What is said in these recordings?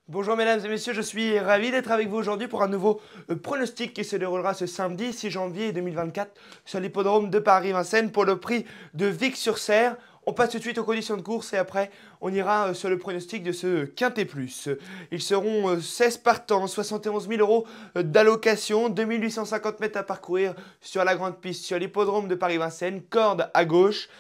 Bonjour mesdames et messieurs, je suis ravi d'être avec vous aujourd'hui pour un nouveau pronostic qui se déroulera ce samedi 6 janvier 2024 sur l'hippodrome de Paris-Vincennes pour le prix de Vic-sur-Serre. On passe tout de suite aux conditions de course et après on ira sur le pronostic de ce Quintet Plus. Ils seront 16 partants, 71 000 euros d'allocation, 2850 mètres à parcourir sur la grande piste sur l'hippodrome de Paris-Vincennes, corde à gauche.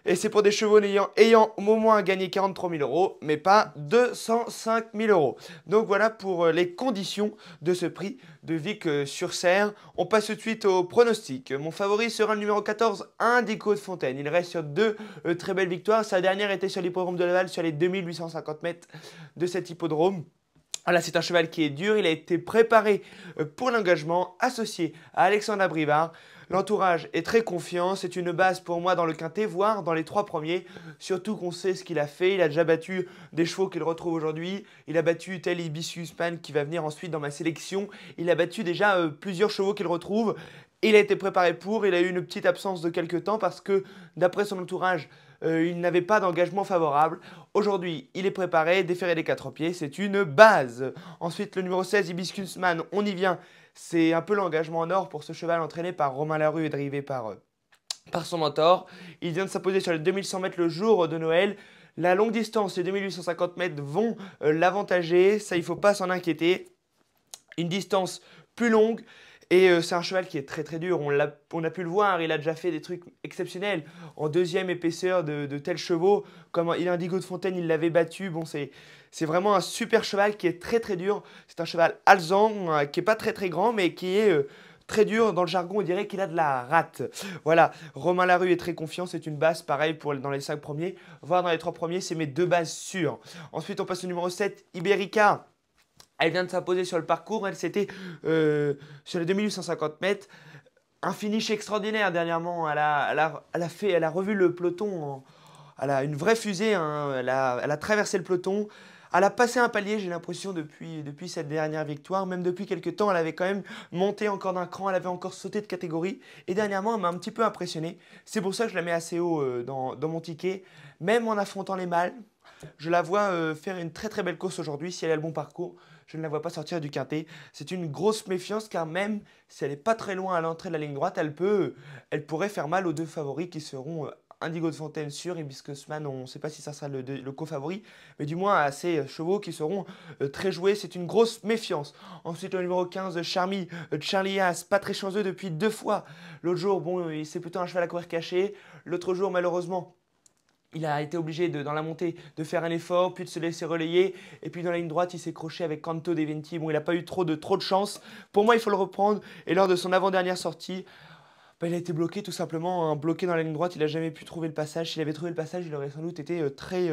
Et c'est pour des chevaux ayant au moins gagné 43 000 euros, mais pas 205 000 euros. Donc voilà pour les conditions de ce prix de Vic-sur-Serre. On passe tout de suite au pronostic. Mon favori sera le numéro 14, Indigo de Fontaine. Il reste sur deux très belles victoires. Sa dernière était sur l'hippodrome de Laval, sur les 2850 mètres de cet hippodrome. Voilà, c'est un cheval qui est dur, il a été préparé pour l'engagement, associé à Alexandre Brivard. L'entourage est très confiant, c'est une base pour moi dans le quintet, voire dans les trois premiers. Surtout qu'on sait ce qu'il a fait, il a déjà battu des chevaux qu'il retrouve aujourd'hui. Il a battu tel Hibiscus Man qui va venir ensuite dans ma sélection. Il a battu déjà plusieurs chevaux qu'il retrouve. Il a été préparé pour, il a eu une petite absence de quelques temps parce que d'après son entourage, il n'avait pas d'engagement favorable. Aujourd'hui, il est préparé, déféré des quatre pieds, c'est une base. Ensuite, le numéro 16, Hibiscus Man, on y vient. C'est un peu l'engagement en or pour ce cheval entraîné par Romain Larue et drivé par son mentor. Il vient de s'imposer sur les 2100 mètres le jour de Noël. La longue distance, les 2850 mètres vont l'avantager, ça il ne faut pas s'en inquiéter. Une distance plus longue. Et c'est un cheval qui est très très dur, on a pu le voir, il a déjà fait des trucs exceptionnels. En deuxième épaisseur de tels chevaux, comme il Indigo de Fontaine, il l'avait battu. Bon, c'est vraiment un super cheval qui est très très dur. C'est un cheval alezan, qui n'est pas très très grand, mais qui est très dur. Dans le jargon, on dirait qu'il a de la rate. Voilà, Romain Larue est très confiant, c'est une base pareil pour dans les 5 premiers. Voire dans les 3 premiers, c'est mes deux bases sûres. Ensuite, on passe au numéro 7, Iberica. Elle vient de s'imposer sur le parcours, elle s'était sur les 2850 mètres. Un finish extraordinaire dernièrement, elle a revu le peloton, elle a une vraie fusée, hein. Elle a traversé le peloton. Elle a passé un palier, j'ai l'impression, depuis cette dernière victoire. Même depuis quelques temps, elle avait quand même monté encore d'un cran, elle avait encore sauté de catégorie. Et dernièrement, elle m'a un petit peu impressionné. C'est pour ça que je la mets assez haut dans mon ticket. Même en affrontant les mâles, je la vois faire une très très belle course aujourd'hui si elle a le bon parcours. Je ne la vois pas sortir du quintet. C'est une grosse méfiance car même si elle n'est pas très loin à l'entrée de la ligne droite, elle pourrait faire mal aux deux favoris qui seront Indigo de Fontaine sûr et Hibiscus Man. On ne sait pas si ça sera le co-favori, mais du moins à ces chevaux qui seront très joués. C'est une grosse méfiance. Ensuite, le numéro 15, Charmy, Charlie Haas, pas très chanceux depuis deux fois. L'autre jour, bon, c'est plutôt un cheval à courir caché. L'autre jour, malheureusement, il a été obligé, dans la montée, de faire un effort, puis de se laisser relayer. Et puis dans la ligne droite, il s'est croché avec Canto De Venti. Bon, il n'a pas eu trop de chance. Pour moi, il faut le reprendre. Et lors de son avant-dernière sortie, il a été bloqué tout simplement. Hein, bloqué dans la ligne droite, il n'a jamais pu trouver le passage. S'il avait trouvé le passage, il aurait sans doute été très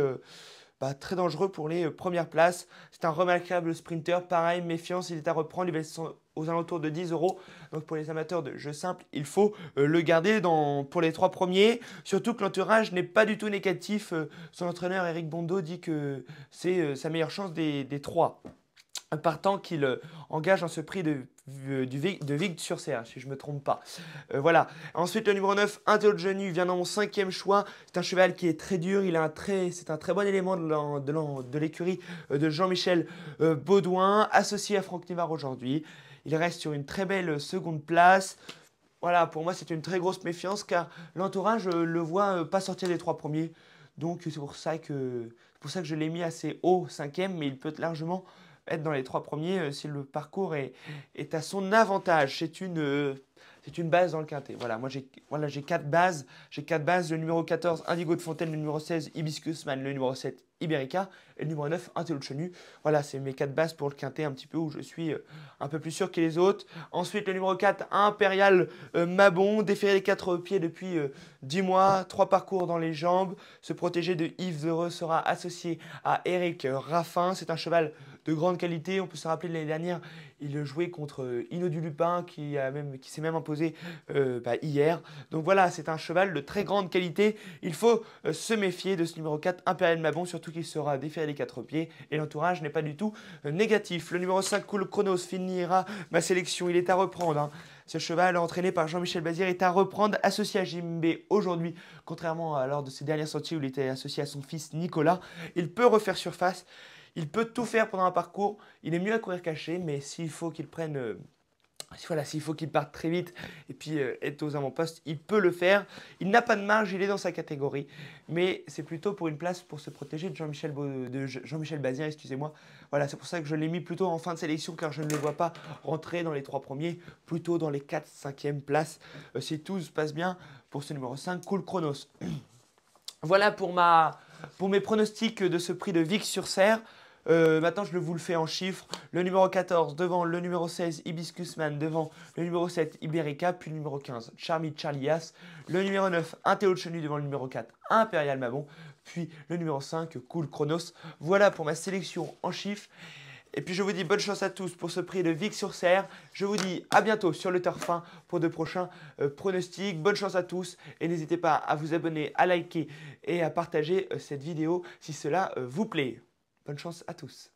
dangereux pour les premières places. C'est un remarquable sprinter. Pareil, méfiance, il est à reprendre. Il va être aux alentours de 10 euros. Donc pour les amateurs de jeux simples, il faut le garder pour les trois premiers. Surtout que l'entourage n'est pas du tout négatif. Son entraîneur Eric Bondo dit que c'est sa meilleure chance des trois. Partant qu'il engage dans ce prix de Vic-sur-Serre, si je ne me trompe pas. Voilà. Ensuite, le numéro 9, Intello Genu, vient dans mon cinquième choix. C'est un cheval qui est très dur. C'est un très bon élément de l'écurie de Jean-Michel Baudouin, associé à Franck Nivard aujourd'hui. Il reste sur une très belle seconde place. Voilà, pour moi, c'est une très grosse méfiance car l'entourage le voit pas sortir des trois premiers. Donc, c'est pour ça que je l'ai mis assez haut, cinquième, mais il peut largement être dans les trois premiers si le parcours est à son avantage. C'est une base dans le quintet. Voilà, moi j'ai quatre bases. J'ai quatre bases. Le numéro 14, Indigo de Fontaine. Le numéro 16, Hibiscus Man. Le numéro 7, Iberica. Et le numéro 9, Intello Chenu. Voilà, c'est mes quatre bases pour le quintet un petit peu où je suis un peu plus sûr que les autres. Ensuite, le numéro 4, Impérial Mabon. Déféré les quatre pieds depuis 10 mois. 3 parcours dans les jambes. Se protéger de Yves Heureux sera associé à Eric Raffin. C'est un cheval de grande qualité. On peut se rappeler de l'année dernière, il jouait contre Hino du Lupin qui s'est même imposé hier. Donc voilà, c'est un cheval de très grande qualité. Il faut se méfier de ce numéro 4, Impérial Mabon, surtout qu'il sera déféré des quatre pieds et l'entourage n'est pas du tout négatif. Le numéro 5, Cool Chronos, finira ma sélection. Il est à reprendre. Hein. Ce cheval, entraîné par Jean-Michel Bazir, est à reprendre, associé à Jimbe aujourd'hui. Contrairement à lors de ses dernières sorties où il était associé à son fils Nicolas, il peut refaire surface. Il peut tout faire pendant un parcours. Il est mieux à courir caché, mais s'il faut qu'il prenne... voilà, s'il faut qu'il parte très vite et puis être aux avant-postes, il peut le faire. Il n'a pas de marge, il est dans sa catégorie. Mais c'est plutôt pour une place pour se protéger de Jean-Michel Bazin, excusez-moi. Voilà, c'est pour ça que je l'ai mis plutôt en fin de sélection, car je ne le vois pas rentrer dans les 3 premiers, plutôt dans les 4-5e places. Si tout se passe bien pour ce numéro 5, Cool Chronos. Voilà pour mes pronostics de ce prix de Vic-sur-Serre. Maintenant, je vous le fais en chiffres. Le numéro 14 devant le numéro 16 Hibiscusman, devant le numéro 7 Iberica, puis le numéro 15 Charlias, le numéro 9 Un Théo de Chenu devant le numéro 4 Impérial Mabon, puis le numéro 5 Cool Chronos. Voilà pour ma sélection en chiffres. Et puis je vous dis bonne chance à tous pour ce prix de Vic-sur-Serre. Je vous dis à bientôt sur le Turf 1 pour de prochains pronostics. Bonne chance à tous et n'hésitez pas à vous abonner, à liker et à partager cette vidéo si cela vous plaît. Bonne chance à tous.